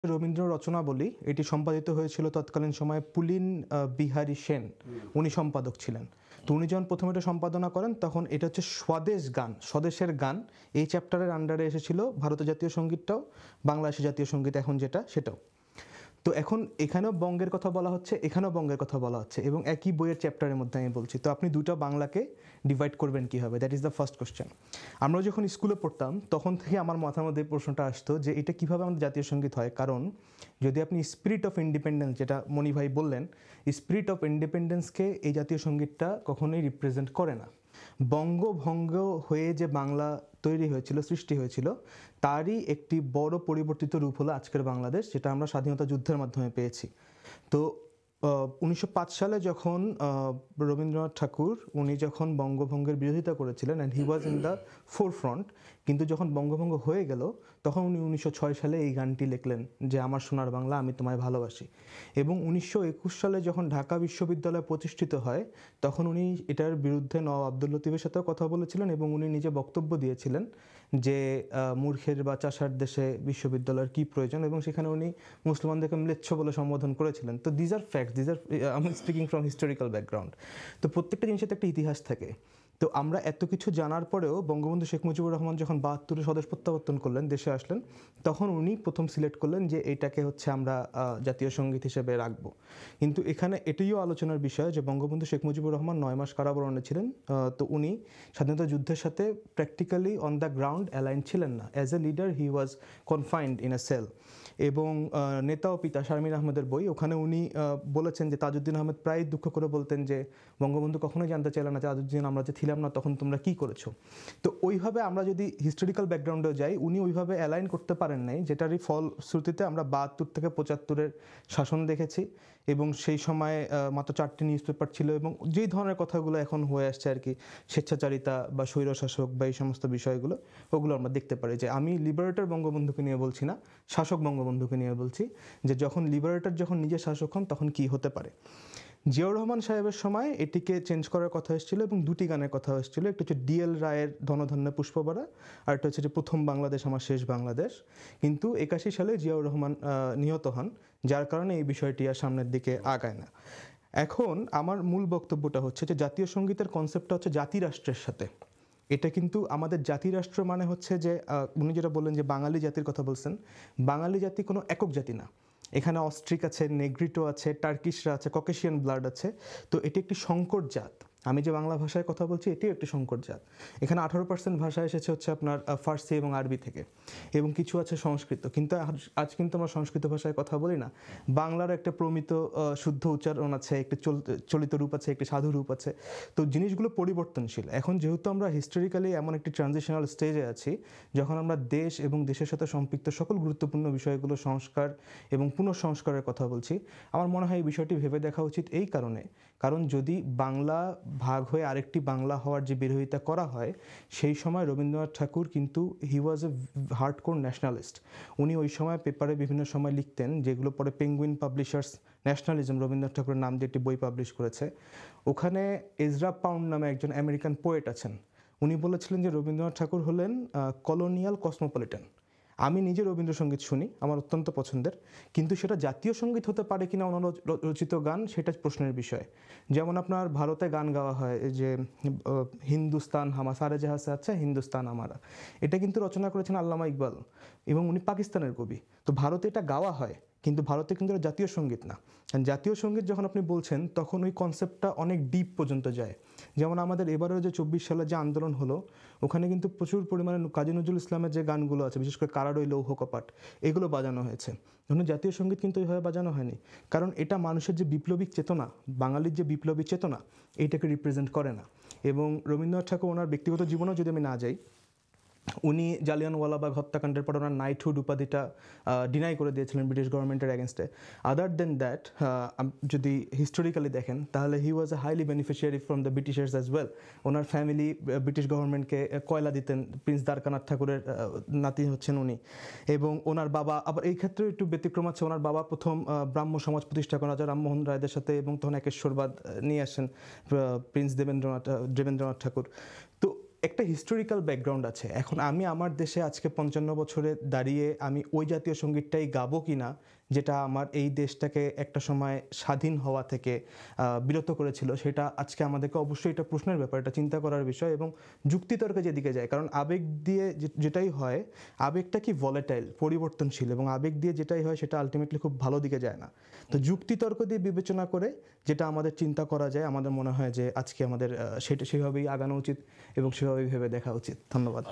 রবীন্দ্র রচনাবলী এটি সম্পাদিত হয়েছিল তৎকালীন সময়ে পুলিন বিহারী সেন, উনি সম্পাদক ছিলেন। তো উনি যখন প্রথমে এটা সম্পাদনা করেন তখন এটা হচ্ছে স্বদেশ গান, স্বদেশের গান এই চ্যাপ্টারের আন্ডারে এসেছিল ভারতের জাতীয় সঙ্গীতটাও, বাংলাদেশের জাতীয় সঙ্গীত এখন যেটা সেটাও। তো এখন এখানেও বঙ্গের কথা বলা হচ্ছে, এখানেও বঙ্গের কথা বলা হচ্ছে এবং একই বইয়ের চ্যাপ্টারের মধ্যে আমি বলছি। তো আপনি দুটো বাংলাকে ডিভাইড করবেন কীভাবে, that is the first question. আমরা যখন স্কুলে পড়তাম তখন থেকে আমার মাথার মধ্যে প্রশ্নটা আসতো যে এটা কীভাবে আমাদের জাতীয় সঙ্গীত হয়। কারণ যদি আপনি স্পিরিট অফ ইন্ডিপেন্ডেন্স, যেটা মণি ভাই বললেন, স্পিরিট অফ ইন্ডিপেন্ডেন্সকে এই জাতীয় সঙ্গীতটা কখনোই রিপ্রেজেন্ট করে না। বঙ্গভঙ্গ হয়ে যে বাংলা তৈরি হয়েছিল, সৃষ্টি হয়েছিল, তারই একটি বড় পরিবর্তিত রূপ হলো আজকের বাংলাদেশ, যেটা আমরা স্বাধীনতা যুদ্ধের মাধ্যমে পেয়েছি। তো 1905 সালে যখন রবীন্দ্রনাথ ঠাকুর উনি যখন বঙ্গভঙ্গের বিরোধিতা করেছিলেন and he was in the forefront, কিন্তু যখন বঙ্গভঙ্গ হয়ে গেল তখন উনি 1906 সালে এই গানটি লিখলেন যে আমার সোনার বাংলা আমি তোমায় ভালোবাসি। এবং 1921 সালে যখন ঢাকা বিশ্ববিদ্যালয় প্রতিষ্ঠিত হয় তখন উনি এটার বিরুদ্ধে নওয়াব আব্দুল লতিফের সাথেও কথা বলেছিলেন এবং উনি নিজে বক্তব্য দিয়েছিলেন যে মূর্খের বা চাষার দেশে বিশ্ববিদ্যালয়ের কী প্রয়োজন, এবং সেখানে উনি মুসলমানদেরকে ম্লেচ্ছ বলে সম্বোধন করেছিলেন। তো these are facts, these are আমি স্পিকিং ফ্রম হিস্টোরিক্যাল ব্যাকগ্রাউন্ড। তো প্রত্যেকটা জিনিসের একটা ইতিহাস থাকে। তো আমরা এত কিছু জানার পরেও বঙ্গবন্ধু শেখ মুজিবুর রহমান যখন 72-এ স্বদেশ প্রত্যাবর্তন করলেন, দেশে আসলেন, তখন উনি প্রথম সিলেক্ট করলেন যে এইটাকে হচ্ছে আমরা জাতীয় সঙ্গীত হিসেবে রাখবো। কিন্তু এখানে এটিও আলোচনার বিষয় যে বঙ্গবন্ধু শেখ মুজিবুর রহমান 9 মাস কারাবরণে ছিলেন। তো উনি স্বাধীনতা যুদ্ধের সাথে practically on the ground align ছিলেন না। As a leader he was confined in a cell. এবং নেতা ও পিতা শারমিন আহমেদের বই, ওখানে উনি বলেছেন যে তাজউদ্দিন আহমেদ প্রায় দুঃখ করে বলতেন যে বঙ্গবন্ধু কখনোই জানতে চাইলেন না যে তাজউদ্দিন আমরা যে ছিলাম না তখন তোমরা কী করেছো। তো ওইভাবে আমরা যদি হিস্টোরিক্যাল ব্যাকগ্রাউন্ডেও যাই, উনি ওইভাবে অ্যালাইন করতে পারেন নাই, যেটারই ফলশ্রুতিতে আমরা 72 থেকে 75-এর শাসন দেখেছি। এবং সেই সময় মাত্র 4টি নিউজ পেপার ছিল এবং যেই ধরনের কথাগুলো এখন হয়ে আসছে আর কি, স্বেচ্ছাচারিতা বা স্বৈরশাসক বা এই সমস্ত বিষয়গুলো, ওগুলো আমরা দেখতে পারি। যে আমি লিবারেটর বঙ্গবন্ধুকে নিয়ে বলছি না, শাসক বঙ্গবন্ধুকে নিয়ে বলছি, যে যখন লিবারেটর যখন নিজে শাসক হন তখন কী হতে পারে। জিয়াউর রহমান সাহেবের সময় এটিকে চেঞ্জ করার কথা এসেছিল এবং দুটি গানের কথা এসেছিল। একটা হচ্ছে ডিএল রায়ের ধনধান্যে পুষ্পবরা, আর একটা হচ্ছে যে প্রথম বাংলাদেশ আমার শেষ বাংলাদেশ। কিন্তু 81 সালে জিয়াউর রহমান নিহত হন, যার কারণে এই বিষয়টি আর সামনের দিকে আগায় না। এখন আমার মূল বক্তব্যটা হচ্ছে যে জাতীয় সঙ্গীতের কনসেপ্টটা হচ্ছে জাতিরাষ্ট্রের সাথে। এটা কিন্তু আমাদের জাতিরাষ্ট্র মানে হচ্ছে যে উনি যেটা বললেন যে বাঙালি জাতির কথা বলছেন, বাঙালি জাতি কোনো একক জাতি না। এখানে অস্ট্রিক আছে, নেগ্রিটো আছে, টার্কিশরা আছে, ককেশিয়ান ব্লাড আছে। তো এটি একটি সংকর জাত। আমি যে বাংলা ভাষায় কথা বলছি এটিও একটি সংকর জাত। এখানে 18% ভাষা এসেছে হচ্ছে আপনার ফার্সি এবং আরবি থেকে, এবং কিছু আছে সংস্কৃত। কিন্তু আজ কিন্তু আমরা সংস্কৃত ভাষায় কথা বলি না। বাংলার একটা প্রমিত শুদ্ধ উচ্চারণ আছে, একটি চলিত রূপ আছে, একটি সাধু রূপ আছে। তো জিনিসগুলো পরিবর্তনশীল। এখন যেহেতু আমরা হিস্টোরিক্যালি এমন একটি ট্রানজিশনাল স্টেজে আছি যখন আমরা দেশ এবং দেশের সাথে সম্পৃক্ত সকল গুরুত্বপূর্ণ বিষয়গুলো সংস্কার এবং পুনঃসংস্কারের কথা বলছি, আমার মনে হয় এই বিষয়টি ভেবে দেখা উচিত এই কারণ যদি বাংলা ভাগ হয়ে আরেকটি বাংলা হওয়ার যে বিরোধিতা করা হয়, সেই সময় রবীন্দ্রনাথ ঠাকুর কিন্তু হি ওয়াজ এ হার্ডকোর ন্যাশনালিস্ট। উনি ওই সময় পেপারে বিভিন্ন সময় লিখতেন, যেগুলো পরে পেঙ্গুইন পাবলিশার্স ন্যাশনালিজম রবীন্দ্রনাথ ঠাকুরের নাম দিয়ে একটি বই পাবলিশ করেছে। ওখানে এজরা পাউন্ড নামে একজন আমেরিকান পোয়েট আছেন। উনি বলেছিলেন যে রবীন্দ্রনাথ ঠাকুর হলেন কলোনিয়াল কসমোপলিটান। আমি নিজে রবীন্দ্রসঙ্গীত শুনি, আমার অত্যন্ত পছন্দের, কিন্তু সেটা জাতীয় সঙ্গীত হতে পারে কিনা অন্য রচিত গান, সেটা প্রশ্নের বিষয়। যেমন আপনার ভারতে গান গাওয়া হয় যে হিন্দুস্তান হামা সারে জাহাসে আছে হিন্দুস্তান আমারা, এটা কিন্তু রচনা করেছেন আল্লামা ইকবাল এবং উনি পাকিস্তানের কবি। তো ভারতে এটা গাওয়া হয়, কিন্তু ভারতে কিন্তু এটা জাতীয় সঙ্গীত না। জাতীয় সঙ্গীত যখন আপনি বলছেন তখন ওই কনসেপ্টটা অনেক ডিপ পর্যন্ত যায়। যেমন আমাদের এবারেও যে 24 সালে যে আন্দোলন হলো, ওখানে কিন্তু প্রচুর পরিমাণে কাজী নজরুল ইসলামের যে গানগুলো আছে, বিশেষ করে কারারই লৌহ কপাট, এগুলো বাজানো হয়েছে। ধরুন জাতীয় সঙ্গীত কিন্তু এইভাবে বাজানো হয়নি, কারণ এটা মানুষের যে বিপ্লবী চেতনা, বাঙালির যে বিপ্লবী চেতনা, এইটাকে রিপ্রেজেন্ট করে না। এবং রবীন্দ্রনাথ ঠাকুর ওনার ব্যক্তিগত জীবনেও যদি আমি না যাই, উনি জালিয়ানওয়ালাবাগ হত্যাকাণ্ডের পর ওনার নাইটহুড উপাধিটা ডিনাই করে দিয়েছিলেন ব্রিটিশ গভর্নমেন্টের অ্যাগেনস্টে। আদার দেন দ্যাট, যদি হিস্টোরিক্যালি দেখেন তাহলে he was a highly beneficiary from the Britishers as well. ওনার ফ্যামিলি ব্রিটিশ গভর্নমেন্টকে কয়লা দিতেন, প্রিন্স দ্বারকানাথ ঠাকুরের নাতি হচ্ছেন উনি। এবং ওনার বাবা আবার এই ক্ষেত্রে একটু ব্যতিক্রম আছে, ওনার বাবা প্রথম ব্রাহ্ম সমাজ প্রতিষ্ঠা করেন রাজা রামমোহন রায়দের সাথে, এবং তখন একেশ্বরবাদ নিয়ে আসেন প্রিন্স দেবেন্দ্রনাথ ঠাকুর। তো একটা হিস্টোরিক্যাল ব্যাকগ্রাউন্ড আছে। এখন আমি আমার দেশে আজকে ৫৫ বছরে দাঁড়িয়ে আমি ওই জাতীয় সঙ্গীতটাই গাবো কিনা যেটা আমার এই দেশটাকে একটা সময় স্বাধীন হওয়া থেকে বিরত করেছিল, সেটা আজকে আমাদেরকে অবশ্যই এটা প্রশ্নের ব্যাপার, এটা চিন্তা করার বিষয় এবং যুক্তিতর্কে যেদিকে যায়। কারণ আবেগ দিয়ে যেটাই হয়, আবেগটা কি ভলেটাইল, পরিবর্তনশীল, এবং আবেগ দিয়ে যেটাই হয় সেটা আলটিমেটলি খুব ভালো দিকে যায় না। তো যুক্তিতর্ক দিয়ে বিবেচনা করে যেটা আমাদের চিন্তা করা যায়, আমাদের মনে হয় যে আজকে আমাদের সেটা সেভাবেই আগানো উচিত এবং সেভাবেই ভেবে দেখা উচিত। ধন্যবাদ।